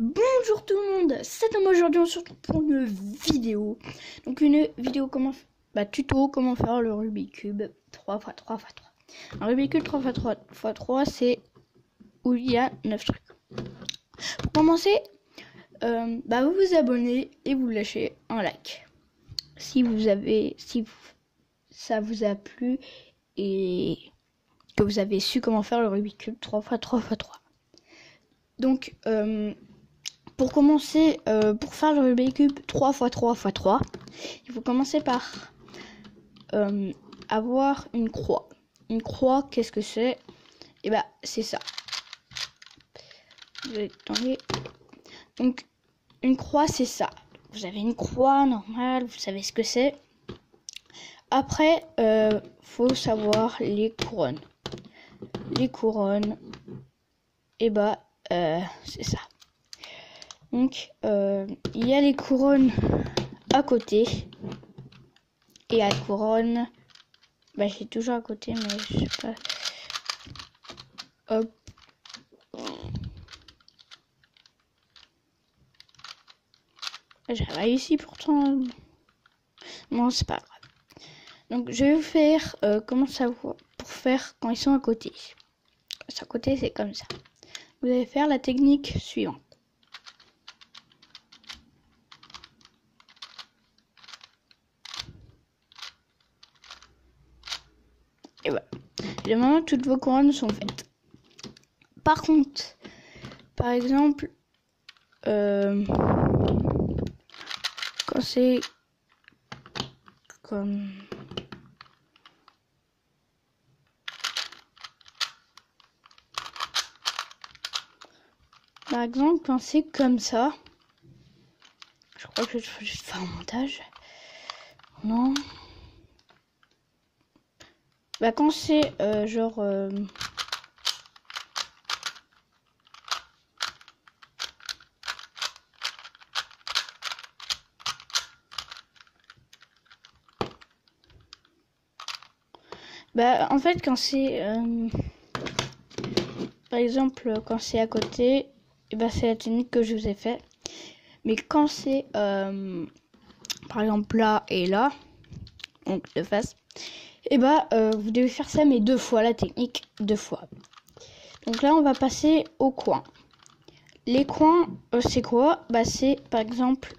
Bonjour tout le monde, c'est Thomas. Aujourd'hui on se retrouve pour une vidéo. Donc une vidéo tuto comment faire le Rubik's Cube 3x3x3. Un Rubik's Cube 3x3x3 c'est où il y a 9 trucs. Pour commencer, vous vous abonnez et vous lâchez un like. Si ça vous a plu et que vous avez su comment faire le Rubik's Cube 3x3x3. Donc pour commencer, pour faire le Rubik's Cube 3x3x3, il faut commencer par avoir une croix. Une croix, qu'est-ce que c'est? Et c'est ça. Donc, une croix, c'est ça. Vous avez une croix normale, vous savez ce que c'est. Après, faut savoir les couronnes. Les couronnes, c'est ça. Donc, il y a les couronnes à côté. Et la couronne, j'ai toujours à côté, mais je sais pas. Hop. J'ai réussi pourtant. Non, c'est pas grave. Donc, je vais vous faire comment ça va pour faire quand ils sont à côté. À côté, c'est comme ça. Vous allez faire la technique suivante. Et voilà. Le moment toutes vos couronnes sont faites. Par contre, par exemple, quand c'est comme par exemple quand c'est comme ça, je crois que je vais juste faire un montage. Non. Quand c'est en fait quand c'est par exemple quand c'est à côté, c'est la technique que je vous ai fait. Mais quand c'est par exemple là et là, donc de face, vous devez faire ça mais 2 fois, la technique 2 fois. Donc là on va passer au coin. Les coins, c'est quoi? C'est par exemple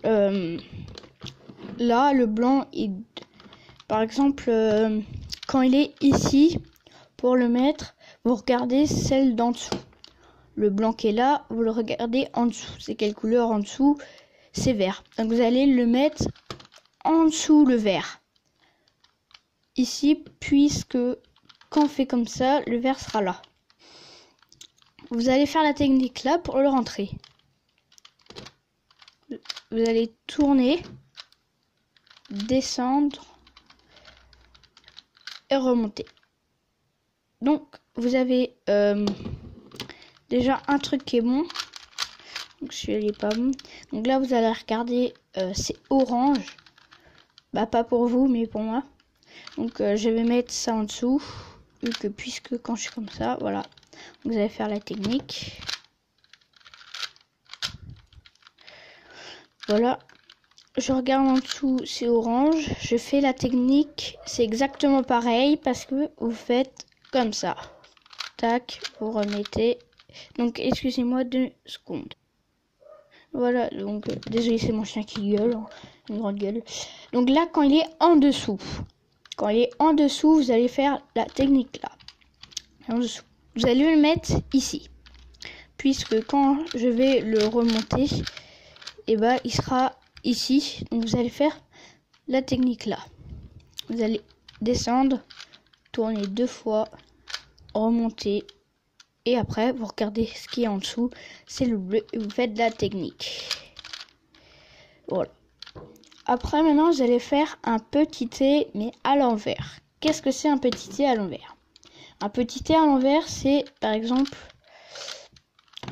là le blanc est par exemple quand il est ici, pour le mettre, vous regardez celle d'en dessous. Le blanc qui est là, vous le regardez en dessous. C'est quelle couleur en dessous? C'est vert. Donc vous allez le mettre en dessous le vert. Ici, puisque quand on fait comme ça, le vert sera là. Vous allez faire la technique là pour le rentrer. Vous allez tourner, descendre et remonter. Donc vous avez déjà un truc qui est bon. Donc celui-là est pas bon. Donc là vous allez regarder, c'est orange. Pas pour vous mais pour moi. Donc je vais mettre ça en dessous. Puisque quand je suis comme ça, voilà. Vous allez faire la technique. Voilà. Je regarde en dessous, c'est orange. Je fais la technique. C'est exactement pareil parce que vous faites comme ça. Tac, vous remettez. Donc excusez-moi 2 secondes. Voilà, donc désolé, c'est mon chien qui gueule, une grande gueule. Donc là, quand il est en dessous, vous allez faire la technique là. En dessous. Vous allez le mettre ici. Puisque quand je vais le remonter, il sera ici. Donc vous allez faire la technique là. Vous allez descendre, tourner 2 fois, remonter. Et après, vous regardez ce qui est en dessous. C'est le bleu et vous faites la technique. Voilà. Après, maintenant, vous allez faire un petit T, mais à l'envers. Qu'est-ce que c'est un petit T à l'envers? Un petit T à l'envers, c'est par exemple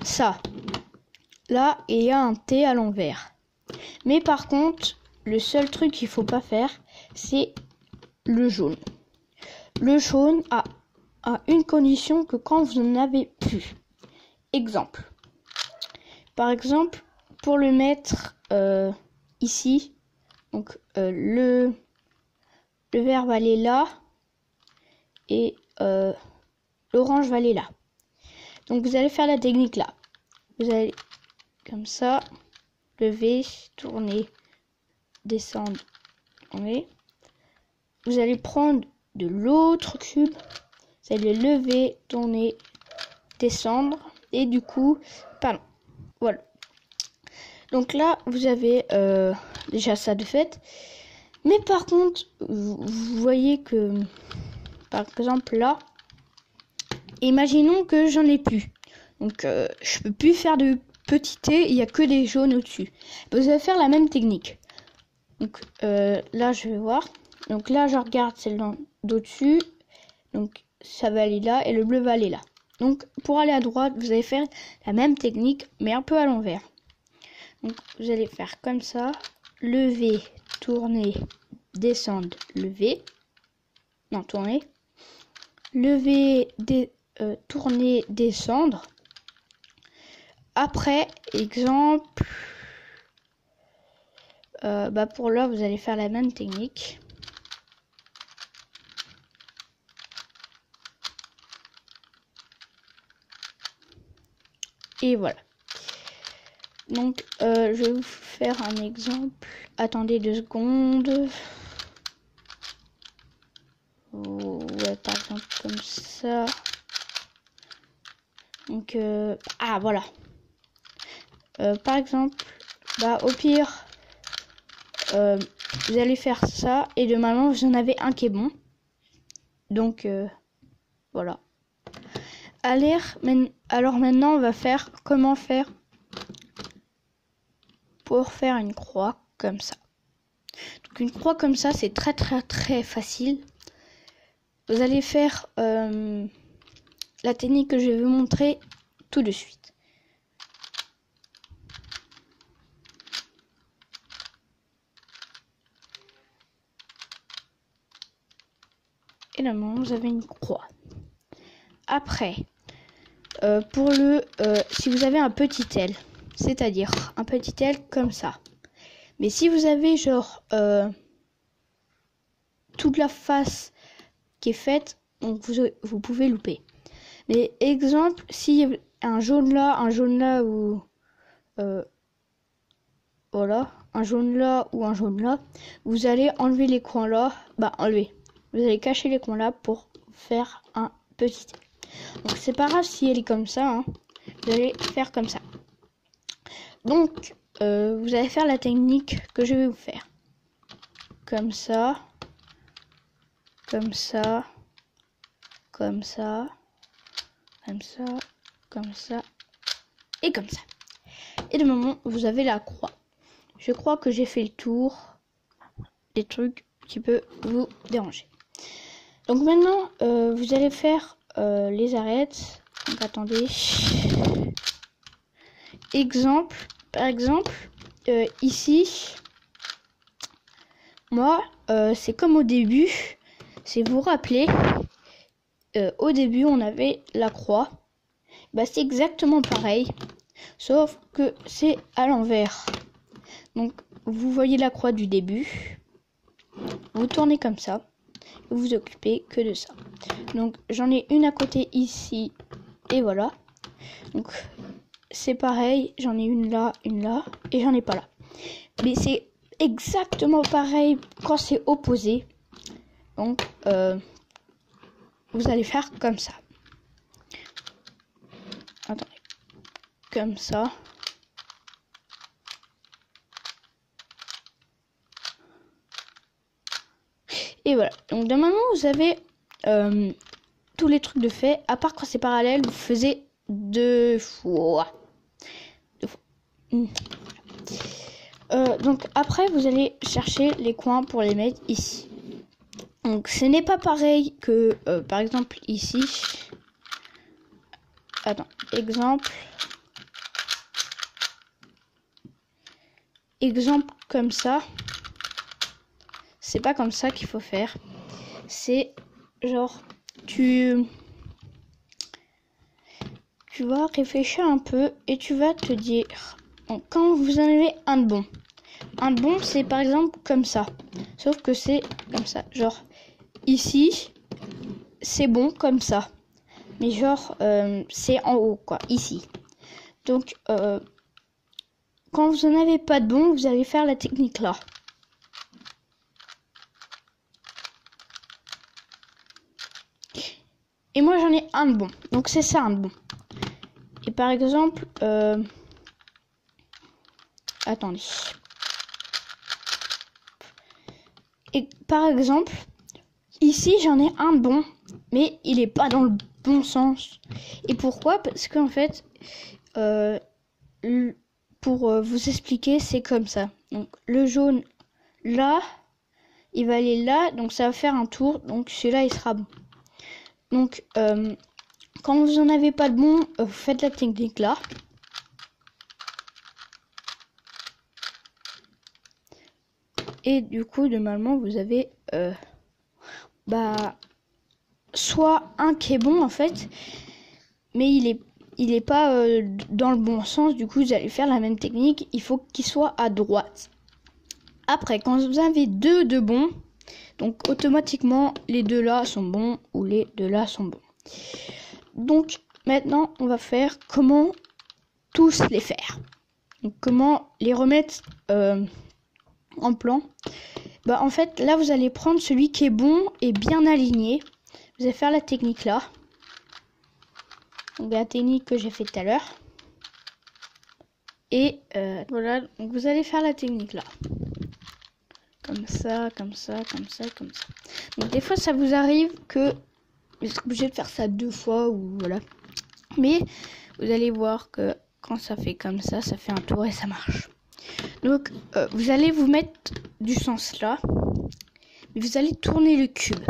ça. Là, il y a un T à l'envers. Mais par contre, le seul truc qu'il faut pas faire, c'est le jaune. Le jaune a une condition que quand vous n'en avez plus. Exemple. par exemple, pour le mettre ici, donc le vert va aller là et l'orange va aller là. Donc vous allez faire la technique là. Vous allez comme ça, lever, tourner, descendre, tourner. Vous allez prendre de l'autre cube, vous allez lever, tourner, descendre et du coup, pardon, voilà. Donc là, vous avez déjà ça de fait. Mais par contre, vous voyez que, par exemple là, imaginons que j'en ai plus. Donc je peux plus faire de petit T, il n'y a que des jaunes au-dessus. Vous allez faire la même technique. Donc là, je vais voir. Donc là, je regarde celle d'au-dessus. Donc ça va aller là et le bleu va aller là. Donc pour aller à droite, vous allez faire la même technique, mais un peu à l'envers. Donc vous allez faire comme ça. Lever, tourner, descendre, lever. Non, tourner. Lever, tourner, descendre. Après, exemple, pour là, vous allez faire la même technique. Et voilà. Donc, je vais vous faire un exemple. Attendez 2 secondes. Ouais, par exemple, comme ça. Donc, voilà. Par exemple, au pire, vous allez faire ça et normalement vous en avez un qui est bon. Donc voilà. Alors maintenant on va faire comment faire pour faire une croix comme ça. Donc une croix comme ça, c'est très très très facile. Vous allez faire la technique que je vais vous montrer tout de suite. Et normalement vous avez une croix. Après, pour si vous avez un petit L, c'est-à-dire un petit L comme ça. Mais si vous avez genre toute la face qui est faite, donc vous pouvez louper. Mais exemple, si un jaune là ou voilà, un jaune là ou un jaune là, vous allez enlever les coins là, enlever. Vous allez cacher les coins là pour faire un petit L. Donc c'est pas grave si elle est comme ça, hein. Vous allez faire comme ça. Donc vous allez faire la technique que je vais vous faire. Comme ça, comme ça, comme ça, comme ça, comme ça, et comme ça. Et de moment, vous avez la croix. Je crois que j'ai fait le tour des trucs qui peuvent vous déranger. Donc maintenant, vous allez faire les arêtes. Donc attendez. Exemple, par exemple, ici, moi, c'est comme au début. Si vous vous rappelez, au début, on avait la croix. C'est exactement pareil, sauf que c'est à l'envers. Donc, vous voyez la croix du début. Vous tournez comme ça. Vous vous occupez que de ça. Donc, j'en ai une à côté ici. Et voilà. Donc, c'est pareil. J'en ai une là, et j'en ai pas là. Mais c'est exactement pareil quand c'est opposé. Donc, vous allez faire comme ça. Attendez. Comme ça. Et voilà. Donc, de moment, vous avez tous les trucs de fait. À part quand c'est parallèle, vous faisiez 2 fois. Donc, après, vous allez chercher les coins pour les mettre ici. Donc, ce n'est pas pareil que, par exemple, ici. Attends, exemple comme ça. C'est pas comme ça qu'il faut faire. C'est genre tu tu vas réfléchir un peu et tu vas te dire, donc, quand vous en avez un de bon. Un de bon, c'est par exemple comme ça. Sauf que c'est comme ça. Genre, ici, c'est bon comme ça. Mais genre, c'est en haut, quoi, ici. Donc, quand vous en avez pas de bon, vous allez faire la technique là. Et moi, j'en ai un de bon. Donc, c'est ça, un de bon. Et par exemple, attendez. Et par exemple, ici, j'en ai un de bon, mais il est pas dans le bon sens. Et pourquoi? Parce qu'en fait, pour vous expliquer, c'est comme ça. Donc, le jaune, là, il va aller là, donc ça va faire un tour. Donc, celui-là, il sera bon. Donc, quand vous en avez pas de bon, vous faites la technique là. Et du coup, normalement, vous avez soit un qui est bon en fait, mais il est pas dans le bon sens. Du coup, vous allez faire la même technique. Il faut qu'il soit à droite. Après, quand vous avez deux de bons, donc automatiquement les deux là sont bons ou les deux là sont bons. Donc maintenant, on va faire comment tous les faire. Donc, comment les remettre en plan. Bah en fait, là vous allez prendre celui qui est bon et bien aligné. Vous allez faire la technique là. Donc la technique que j'ai fait tout à l'heure. Et voilà, donc vous allez faire la technique là. Comme ça, comme ça, comme ça, comme ça. Donc des fois ça vous arrive que vous êtes obligé de faire ça 2 fois ou voilà. Mais vous allez voir que quand ça fait comme ça fait un tour et ça marche. Donc vous allez vous mettre du sens là. Mais vous allez tourner le cube.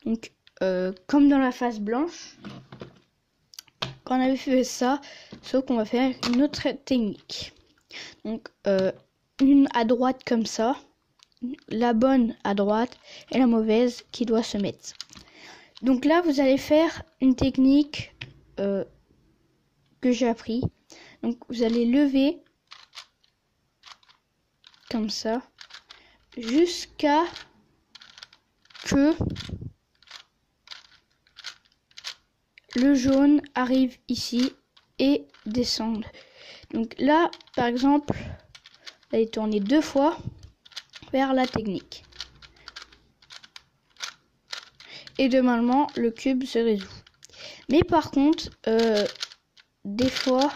Donc comme dans la face blanche. Quand on avait fait ça, sauf qu'on va faire une autre technique. Donc une à droite comme ça. La bonne à droite et la mauvaise qui doit se mettre. Donc là, vous allez faire une technique que j'ai appris. Donc vous allez lever comme ça jusqu'à que le jaune arrive ici et descende. Donc là, par exemple, vous allez tourner 2 fois vers la technique. Et normalement, le cube se résout. Mais par contre, des fois,